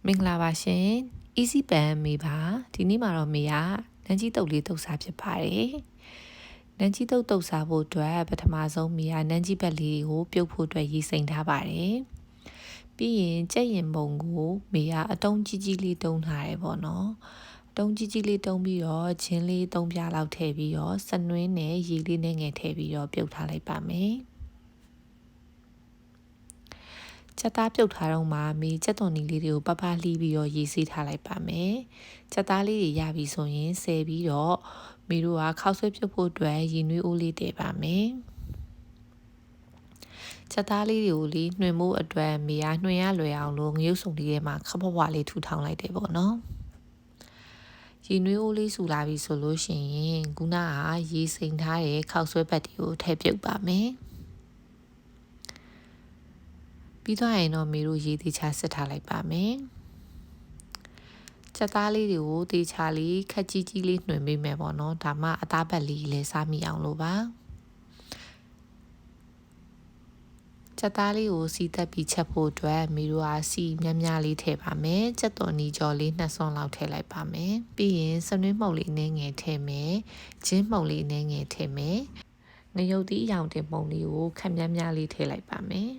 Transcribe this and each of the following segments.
မင်္ဂလာပါရှင် Easy Pan မေပါဒီနေ့မှာတော့မေကနန်းကြီးတုပ်လေးတုပ်စားဖြစ်ပါတယ်နန်းကြီးတုပ်စားဖို့အတွက်ပထမဆုံးမေကနန်းကြီးဘက်လေးကိုပြုတ်ဖို့အတွက်ရည်စိမ်ထားပါတယ်ပြီးရင်ကြက်ရင်ပုံကိုမေကအတုံးကြီးကြီးလေးတုံးထားတယ်ပေါ့နော်တုံးကြီးကြီးလေးတုံးပြီးတော့ချင်းလေး3ပြားလောက်ထည့်ပြီးတော့စနွင်းနဲ့ရေလေးနဲ့ငယ်ထည့်ပြီးတော့ပြုတ်ထားလိုက်ပါမယ်ချက်သားပြုတ်ထားတော့မှမေချက်သွန်နီလေးတွေကိုပပလှီးပြီးတော့ရေးဆေးထားလိုက်ပါမယ်ချက်သားလေးတွေရပြီဆိုရင်ဆယ်ပြီးတော့မေတို့ကခောက်ဆွဲပြုတ်ဖို့အတွက်ရေနွေးအိုးလေးတည်ပါမယ်ချက်သားလေးတွေကိုလေးနှွှင်မှုအတွက်မေကနှွှင်ရလွယ်အောင်လို့ငရုတ်စုံလေးထဲမှာခပ်ဘွားလေးထူထောင်လိုက်တယ်ပေါ့နော်ရေနွေးအိုးလေးဆူလာပြီဆိုလို့ရှိရင်ခုနကရေစိမ်ထားတဲ့ခောက်ဆွဲပတ်တွေကိုထည့်ပြုတ်ပါမယ်ပြီးသွားရင်တော့မေတို့ရေသေးချစစ်ထားလိုက်ပါမယ်ချက်သားလေးတွေကိုတေချာလေးခက်ကြီးကြီးလေးနှွှင်ပေးမယ်ပေါ့နော်ဒါမှအသားပတ်လေးလည်းစားမိအောင်လို့ပါချက်သားလေးကိုစီးသက်ပြီးချက်ဖို့အတွက်မေတို့ကစီများများလေးထည့်ပါမယ်ချက်သွန်နီကြော်လေး2ဆွန်းလောက်ထည့်လိုက်ပါမယ်ပြီးရင်စနွေးမှုန့်လေးနည်းငယ်ထည့်မယ်ဂျင်းမှုန့်လေးနည်းငယ်ထည့်မယ်ငရုတ်သီးအရောင်တင်မှုန့်လေးကိုခက်များများလေးထည့်လိုက်ပါမယ်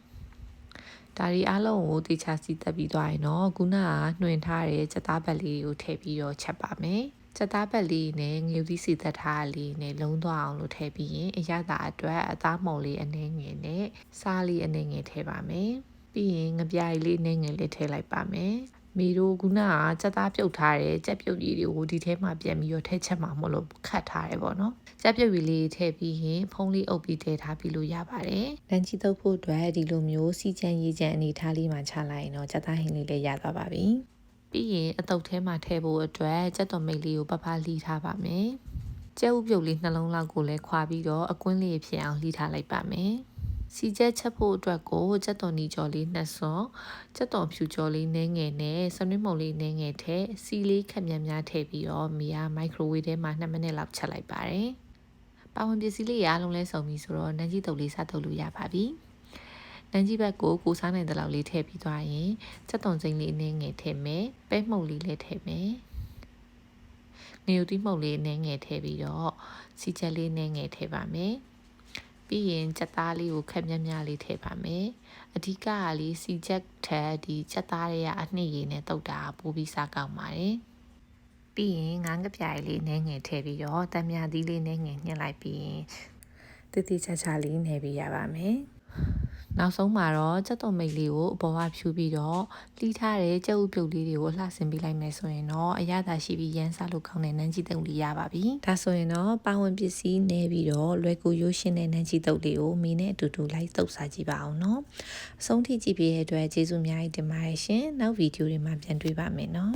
ဒါရီအားလုံးကိုတေချာစီတက်ပြီးသွားရင်တော့ခုနကနှွှင်ထားတဲ့ချက်သားပတ်လေးကိုထည့်ပြီးတော့ချက်ပါမယ်ချက်သားပတ်လေးနဲ့ငရုတ်သီးစီတက်ထားလေးနဲ့လုံးသွားအောင်လို့ထည့်ပြီးရင်အရသာအတွက်အသားမှုန်လေးအနည်းငယ်နဲ့စားလေးအနည်းငယ်ထည့်ပါမယ်ပြီးရင်ငပြားလေးအနည်းငယ်လေးထည့်လိုက်ပါမယ်မေတို့ခုနကချက်သားပြုတ်ထားတဲ့ချက်ပြုတ်ကြီးတွေကိုဒီထဲမှာပြန်ပြီးတော့ထည့်ချက်မှာမလို့ခတ်ထားတယ်ပေါ့နော်ချက်ပြုတ်ကြီးလေးထည့်ပြီးရင်ဖုံးလေးအုပ်ပြီးထည့်ထားပြီးလို့ရပါတယ်လမ်းကြီးတုပ်ဖို့အတွက်ဒီလိုမျိုးစီချမ်းရေးချမ်းအနေထားလေးမှာချလိုက်ရင်တော့ချက်သားဟင်းလေးလည်းရသွားပါပြီပြီးရင်အတုပ်ထဲမှာထည့်ဖို့အတွက်ချက်သွန်မိတ်လေးကိုပပလှီးထားပါမယ်ကျဲဥပြုတ်လေးနှလုံးလောက်ကိုလည်းခွာပြီးတော့အကွင်းလေးဖြစ်အောင်လှီးထားလိုက်ပါမယ်စီချက်ချက်ဖို့အတွက်ကိုချက်သွန်နီကြော်လေး2ဆွန်းချက်သွန်ဖြူကြော်လေးနည်းငယ်နဲ့စနွေးမှုန့်လေးနည်းငယ်ထည့်စီလေးခက်များများထည့်ပြီးတော့မီယာမိုက်ခရိုဝေးထဲမှာ2မိနစ်လောက်ချက်လိုက်ပါတယ်ပါဝင်ပစ္စည်းလေးအားလုံးလဲစုံပြီဆိုတော့နန်းကြီးတုပ်လေးစားတုပ်လို့ရပါပြီနန်းကြီးဘက်ကိုစားနိုင်တဲ့လောက်လေးထည့်ပြီးသွားရင်ချက်သွန်စိမ့်လေးနည်းငယ်ထည့်မယ်ပဲမှုန့်လေးလည်းထည့်မယ်ငရုတ်သီးမှုန့်လေးနည်းငယ်ထည့်ပြီးတော့စီချက်လေးနည်းငယ်ထည့်ပါမယ်ပြီးရင်ချက်သားလေးကိုခက်မြများလေးထည့်ပါမယ်အဓိကကလေးစီချက်ထက်ဒီချက်သားတွေကအနှစ်ရည်နဲ့တုပ်တာပိုးပြီးစားကောင်းပါတယ်ပြီးရင်ငါးငပြားလေးနည်းငယ်ထည့်ပြီးတော့တံမြသီးလေးနည်းငယ်ညှစ်လိုက်ပြီးရင်တိတိကျကျလေးနေပြီးရပါမယ်နောက်ဆုံးမှာတော့ချက်သွန်မိတ်လေးကိုအပေါ်ကဖြူပြီးတော့လှီးထားတဲ့ကြက်ဥပြုတ်လေးတွေကိုလှဆင်ပေးလိုက်မယ်ဆိုရင်တော့အရသာရှိပြီးရမ်းစားလို့ကောင်းတဲ့နန်းကြီးတုပ်လေးရပါပြီဒါဆိုရင်တော့ပါဝင်ပစ္စည်းနေပြီးတော့လွယ်ကူရိုးရှင်းတဲ့နန်းကြီးတုပ်လေးကိုမီနဲ့အတူတူလိုက်တုပ်စားကြည့်ပါအောင်နော်အဆုံးထိကြည့်ပြတဲ့အတွက်ကျေးဇူးအများကြီးတင်ပါတယ်ရှင်နောက်ဗီဒီယိုတွေမှာပြန်တွေ့ပါမယ်နော်